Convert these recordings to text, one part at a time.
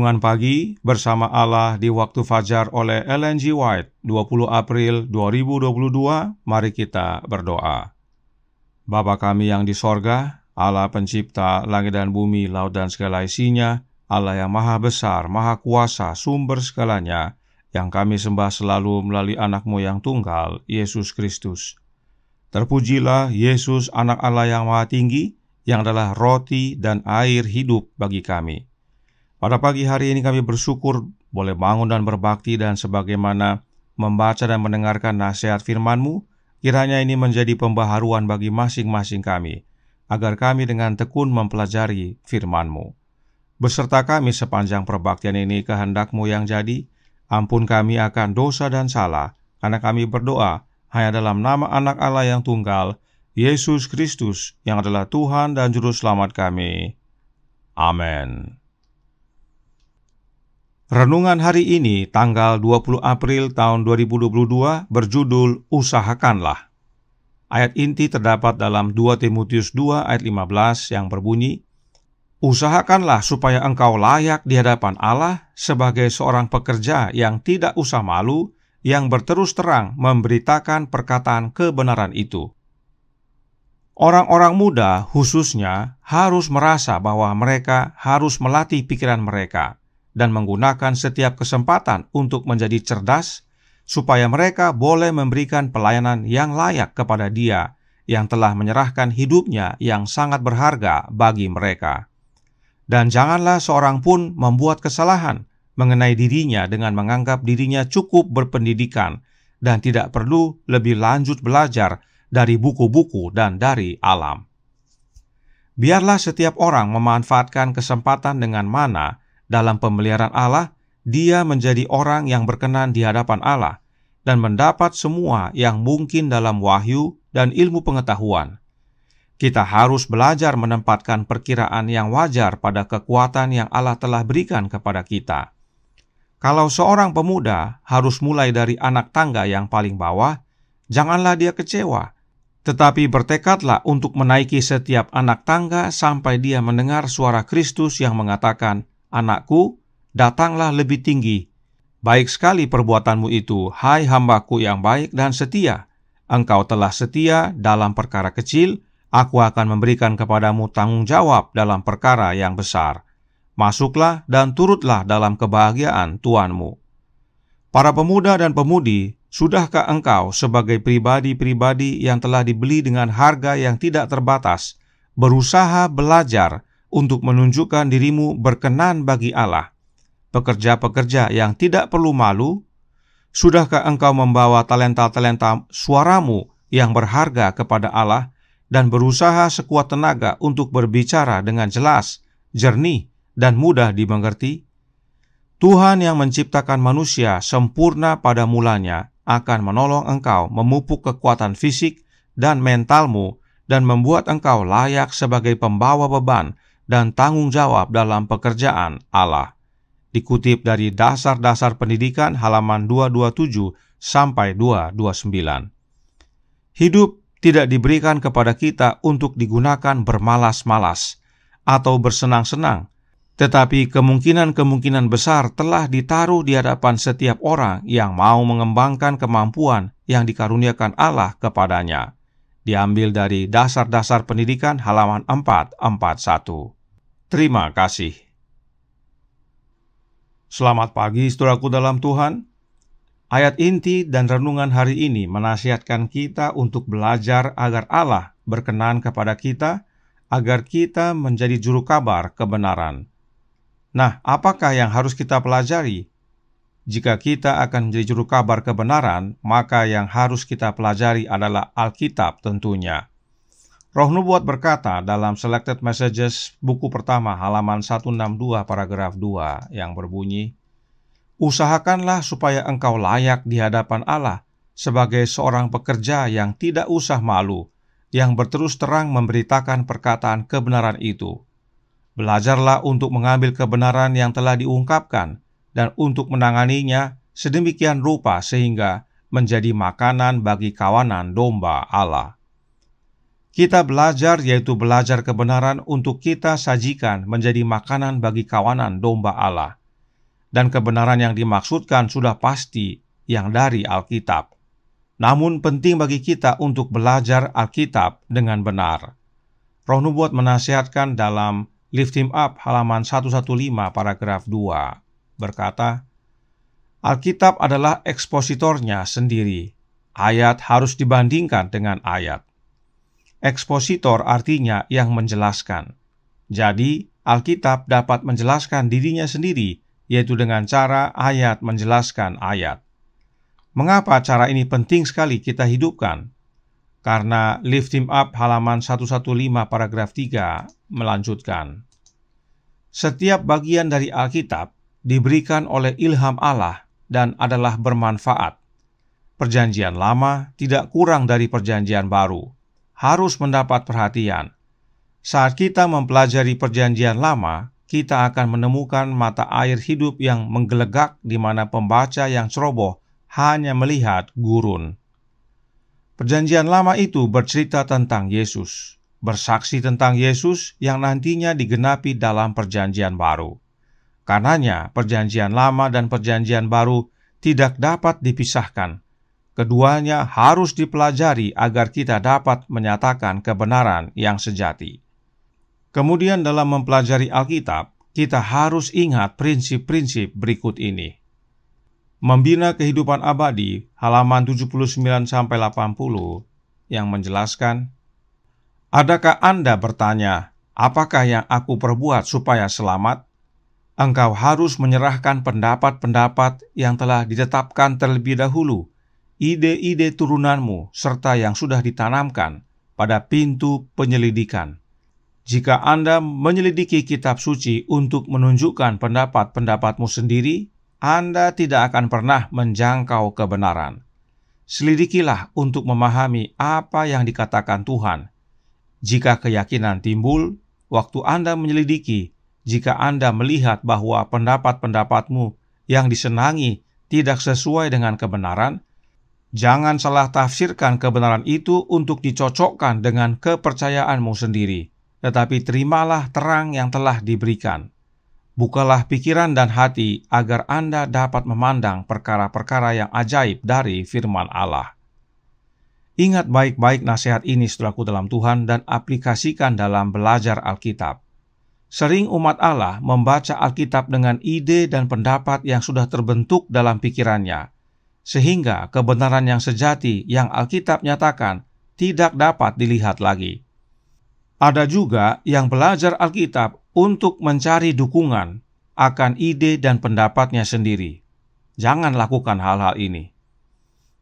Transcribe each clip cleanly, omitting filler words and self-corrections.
Renungan Pagi bersama Allah di Waktu Fajar oleh Ellen G. White, 20 April 2022. Mari kita berdoa. Bapa kami yang di sorga, Allah pencipta langit dan bumi, laut dan segala isinya, Allah yang maha besar, maha kuasa, sumber segalanya, yang kami sembah selalu melalui anak-Mu yang tunggal, Yesus Kristus. Terpujilah Yesus, anak Allah yang maha tinggi, yang adalah roti dan air hidup bagi kami. Pada pagi hari ini kami bersyukur boleh bangun dan berbakti, dan sebagaimana membaca dan mendengarkan nasihat firman-Mu, kiranya ini menjadi pembaharuan bagi masing-masing kami, agar kami dengan tekun mempelajari firman-Mu. Beserta kami sepanjang perbaktian ini, kehendak-Mu yang jadi. Ampun kami akan dosa dan salah, karena kami berdoa hanya dalam nama anak Allah yang tunggal, Yesus Kristus, yang adalah Tuhan dan Juru Selamat kami. Amin. Renungan hari ini, tanggal 20 April tahun 2022, berjudul Usahakanlah. Ayat inti terdapat dalam 2 Timotius 2 ayat 15 yang berbunyi, "Usahakanlah supaya engkau layak di hadapan Allah sebagai seorang pekerja yang tidak usah malu, yang berterus terang memberitakan perkataan kebenaran itu." Orang-orang muda khususnya harus merasa bahwa mereka harus melatih pikiran mereka dan menggunakan setiap kesempatan untuk menjadi cerdas, supaya mereka boleh memberikan pelayanan yang layak kepada Dia yang telah menyerahkan hidupnya yang sangat berharga bagi mereka. Dan janganlah seorang pun membuat kesalahan mengenai dirinya dengan menganggap dirinya cukup berpendidikan dan tidak perlu lebih lanjut belajar dari buku-buku dan dari alam. Biarlah setiap orang memanfaatkan kesempatan dengan mana dalam pemeliharaan Allah, dia menjadi orang yang berkenan di hadapan Allah dan mendapat semua yang mungkin dalam wahyu dan ilmu pengetahuan. Kita harus belajar menempatkan perkiraan yang wajar pada kekuatan yang Allah telah berikan kepada kita. Kalau seorang pemuda harus mulai dari anak tangga yang paling bawah, janganlah dia kecewa, tetapi bertekadlah untuk menaiki setiap anak tangga sampai dia mendengar suara Kristus yang mengatakan, "Anakku, datanglah lebih tinggi. Baik sekali perbuatanmu itu, hai hambaku yang baik dan setia. Engkau telah setia dalam perkara kecil, aku akan memberikan kepadamu tanggung jawab dalam perkara yang besar. Masuklah dan turutlah dalam kebahagiaan Tuanmu." Para pemuda dan pemudi, sudahkah engkau sebagai pribadi-pribadi yang telah dibeli dengan harga yang tidak terbatas, berusaha belajar untuk menunjukkan dirimu berkenan bagi Allah? Pekerja-pekerja yang tidak perlu malu, sudahkah engkau membawa talenta-talenta suaramu yang berharga kepada Allah dan berusaha sekuat tenaga untuk berbicara dengan jelas, jernih, dan mudah dimengerti? Tuhan yang menciptakan manusia sempurna pada mulanya akan menolong engkau memupuk kekuatan fisik dan mentalmu dan membuat engkau layak sebagai pembawa beban dan tanggung jawab dalam pekerjaan Allah. Dikutip dari Dasar-dasar Pendidikan halaman 227 sampai 229. Hidup tidak diberikan kepada kita untuk digunakan bermalas-malas atau bersenang-senang, tetapi kemungkinan-kemungkinan besar telah ditaruh di hadapan setiap orang yang mau mengembangkan kemampuan yang dikaruniakan Allah kepadanya. Diambil dari Dasar-dasar Pendidikan halaman 441. Terima kasih. Selamat pagi, saudaraku dalam Tuhan. Ayat inti dan renungan hari ini menasihatkan kita untuk belajar agar Allah berkenan kepada kita, agar kita menjadi juru kabar kebenaran. Nah, apakah yang harus kita pelajari? Jika kita akan menjadi juru kabar kebenaran, maka yang harus kita pelajari adalah Alkitab tentunya. Roh Nubuat berkata dalam Selected Messages buku pertama halaman 162 paragraf 2 yang berbunyi, "Usahakanlah supaya engkau layak di hadapan Allah sebagai seorang pekerja yang tidak usah malu, yang berterus terang memberitakan perkataan kebenaran itu. Belajarlah untuk mengambil kebenaran yang telah diungkapkan dan untuk menanganinya sedemikian rupa sehingga menjadi makanan bagi kawanan domba Allah." Kita belajar, yaitu belajar kebenaran untuk kita sajikan menjadi makanan bagi kawanan domba Allah. dan kebenaran yang dimaksudkan sudah pasti yang dari Alkitab. Namun penting bagi kita untuk belajar Alkitab dengan benar. Roh Nubuat menasihatkan dalam Lift Him Up halaman 115 paragraf 2 berkata, Alkitab adalah ekspositornya sendiri. Ayat harus dibandingkan dengan ayat. Ekspositor artinya yang menjelaskan. Jadi, Alkitab dapat menjelaskan dirinya sendiri, yaitu dengan cara ayat menjelaskan ayat. Mengapa cara ini penting sekali kita hidupkan? Karena Lift Him Up halaman 115 paragraf 3 melanjutkan. Setiap bagian dari Alkitab diberikan oleh ilham Allah dan adalah bermanfaat. Perjanjian Lama tidak kurang dari Perjanjian Baru, harus mendapat perhatian. Saat kita mempelajari Perjanjian Lama, kita akan menemukan mata air hidup yang menggelegak di mana pembaca yang ceroboh hanya melihat gurun. Perjanjian Lama itu bercerita tentang Yesus, bersaksi tentang Yesus yang nantinya digenapi dalam Perjanjian Baru. Karenanya, Perjanjian Lama dan Perjanjian Baru tidak dapat dipisahkan. Keduanya harus dipelajari agar kita dapat menyatakan kebenaran yang sejati. Kemudian dalam mempelajari Alkitab, kita harus ingat prinsip-prinsip berikut ini. Membina kehidupan abadi, halaman 79-80, yang menjelaskan, adakah Anda bertanya, apakah yang aku perbuat supaya selamat? Engkau harus menyerahkan pendapat-pendapat yang telah ditetapkan terlebih dahulu, ide-ide turunanmu, serta yang sudah ditanamkan pada pintu penyelidikan. Jika Anda menyelidiki kitab suci untuk menunjukkan pendapat-pendapatmu sendiri, Anda tidak akan pernah menjangkau kebenaran. Selidikilah untuk memahami apa yang dikatakan Tuhan. Jika keyakinan timbul, waktu Anda menyelidiki, jika Anda melihat bahwa pendapat-pendapatmu yang disenangi tidak sesuai dengan kebenaran, jangan salah tafsirkan kebenaran itu untuk dicocokkan dengan kepercayaanmu sendiri. Tetapi terimalah terang yang telah diberikan. Bukalah pikiran dan hati agar Anda dapat memandang perkara-perkara yang ajaib dari firman Allah. Ingat baik-baik nasihat ini saudaraku dalam Tuhan dan aplikasikan dalam belajar Alkitab. Sering umat Allah membaca Alkitab dengan ide dan pendapat yang sudah terbentuk dalam pikirannya, sehingga kebenaran yang sejati yang Alkitab nyatakan tidak dapat dilihat lagi. Ada juga yang belajar Alkitab untuk mencari dukungan akan ide dan pendapatnya sendiri. Jangan lakukan hal-hal ini.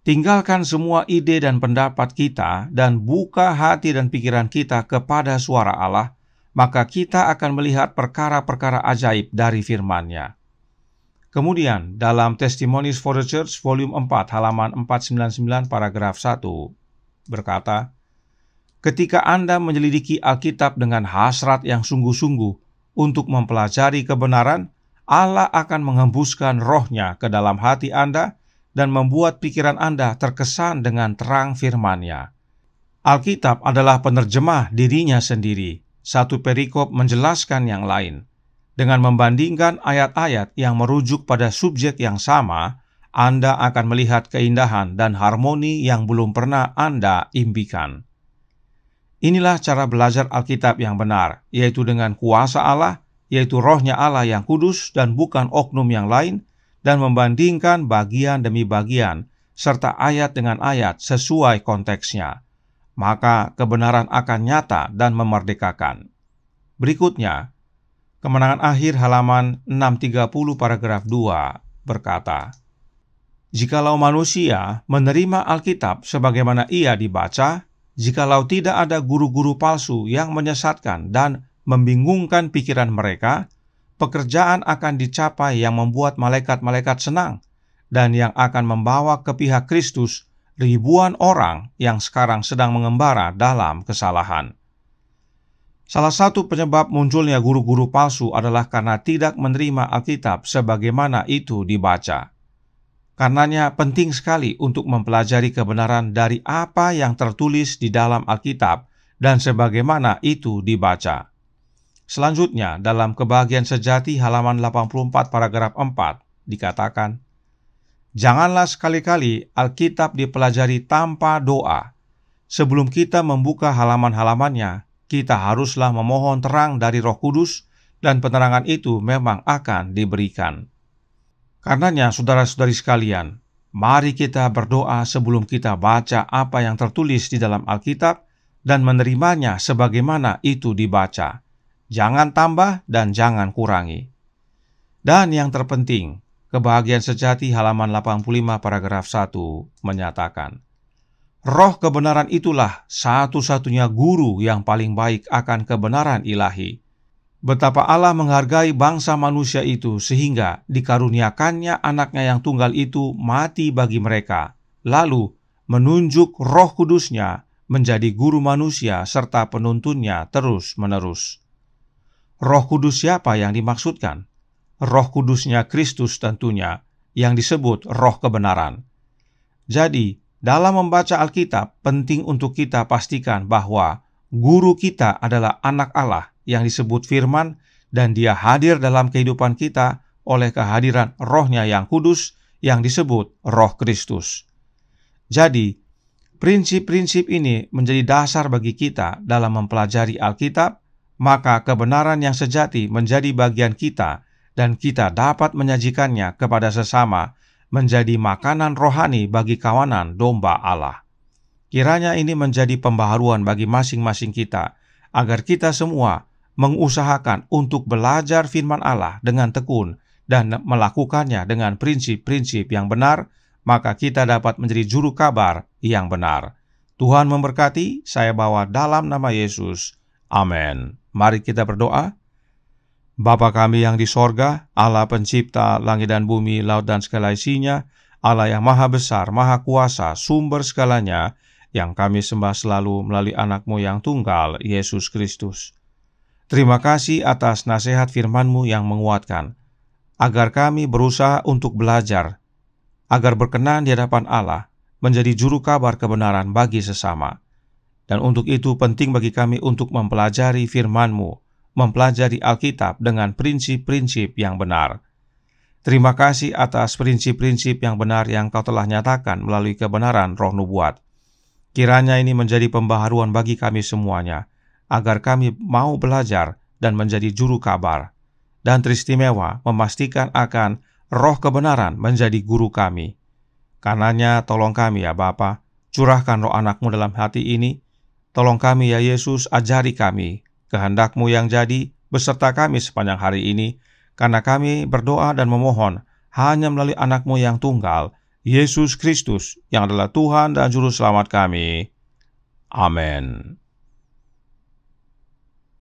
Tinggalkan semua ide dan pendapat kita dan buka hati dan pikiran kita kepada suara Allah, maka kita akan melihat perkara-perkara ajaib dari firman-Nya. Kemudian, dalam Testimonies for the Church, volume 4, halaman 499, paragraf 1, berkata, ketika Anda menyelidiki Alkitab dengan hasrat yang sungguh-sungguh untuk mempelajari kebenaran, Allah akan menghembuskan roh-Nya ke dalam hati Anda dan membuat pikiran Anda terkesan dengan terang firman-Nya. Alkitab adalah penerjemah dirinya sendiri. Satu perikop menjelaskan yang lain. Dengan membandingkan ayat-ayat yang merujuk pada subjek yang sama, Anda akan melihat keindahan dan harmoni yang belum pernah Anda impikan. Inilah cara belajar Alkitab yang benar, yaitu dengan kuasa Allah, yaitu roh-Nya Allah yang kudus dan bukan oknum yang lain, dan membandingkan bagian demi bagian, serta ayat dengan ayat sesuai konteksnya. Maka kebenaran akan nyata dan memerdekakan. Berikutnya, Kemenangan Akhir halaman 630 paragraf 2 berkata, jikalau manusia menerima Alkitab sebagaimana ia dibaca, jikalau tidak ada guru-guru palsu yang menyesatkan dan membingungkan pikiran mereka, pekerjaan akan dicapai yang membuat malaikat-malaikat senang dan yang akan membawa ke pihak Kristus ribuan orang yang sekarang sedang mengembara dalam kesalahan. Salah satu penyebab munculnya guru-guru palsu adalah karena tidak menerima Alkitab sebagaimana itu dibaca. Karenanya penting sekali untuk mempelajari kebenaran dari apa yang tertulis di dalam Alkitab dan sebagaimana itu dibaca. Selanjutnya, dalam Kebahagiaan Sejati halaman 84 paragraf 4, dikatakan, "Janganlah sekali-kali Alkitab dipelajari tanpa doa. Sebelum kita membuka halaman-halamannya, kita haruslah memohon terang dari Roh Kudus, dan penerangan itu memang akan diberikan." Karenanya, saudara-saudari sekalian, mari kita berdoa sebelum kita baca apa yang tertulis di dalam Alkitab dan menerimanya sebagaimana itu dibaca. Jangan tambah dan jangan kurangi. Dan yang terpenting, Kebahagiaan Sejati halaman 85 paragraf 1 menyatakan, Roh kebenaran itulah satu-satunya guru yang paling baik akan kebenaran ilahi. Betapa Allah menghargai bangsa manusia itu sehingga dikaruniakannya anaknya yang tunggal itu mati bagi mereka, lalu menunjuk Roh Kudusnya menjadi guru manusia serta penuntunnya terus-menerus. Roh Kudus siapa yang dimaksudkan? Roh Kudusnya Kristus tentunya, yang disebut Roh kebenaran. Jadi, dalam membaca Alkitab, penting untuk kita pastikan bahwa guru kita adalah anak Allah yang disebut firman, dan dia hadir dalam kehidupan kita oleh kehadiran Roh-Nya yang kudus yang disebut Roh Kristus. Jadi, prinsip-prinsip ini menjadi dasar bagi kita dalam mempelajari Alkitab, maka kebenaran yang sejati menjadi bagian kita, dan kita dapat menyajikannya kepada sesama, menjadi makanan rohani bagi kawanan domba Allah. Kiranya ini menjadi pembaharuan bagi masing-masing kita, agar kita semua mengusahakan untuk belajar firman Allah dengan tekun dan melakukannya dengan prinsip-prinsip yang benar, maka kita dapat menjadi juru kabar yang benar. Tuhan memberkati, saya bawa dalam nama Yesus. Amin. Mari kita berdoa. Bapa kami yang di sorga, Allah pencipta langit dan bumi, laut dan segala isinya, Allah yang maha besar, maha kuasa, sumber segalanya, yang kami sembah selalu melalui anak-Mu yang tunggal, Yesus Kristus. Terima kasih atas nasihat firman-Mu yang menguatkan, agar kami berusaha untuk belajar, agar berkenan di hadapan Allah, menjadi juru kabar kebenaran bagi sesama. Dan untuk itu penting bagi kami untuk mempelajari firman-Mu, mempelajari Alkitab dengan prinsip-prinsip yang benar. Terima kasih atas prinsip-prinsip yang benar yang Kau telah nyatakan melalui kebenaran roh nubuat. Kiranya ini menjadi pembaharuan bagi kami semuanya, agar kami mau belajar dan menjadi juru kabar, dan teristimewa memastikan akan roh kebenaran menjadi guru kami. Karenanya tolong kami ya Bapa, curahkan roh anak-Mu dalam hati ini. Tolong kami ya Yesus, ajari kami kehendak-Mu yang jadi beserta kami sepanjang hari ini, karena kami berdoa dan memohon hanya melalui anak-Mu yang tunggal, Yesus Kristus, yang adalah Tuhan dan Juru Selamat kami. Amin.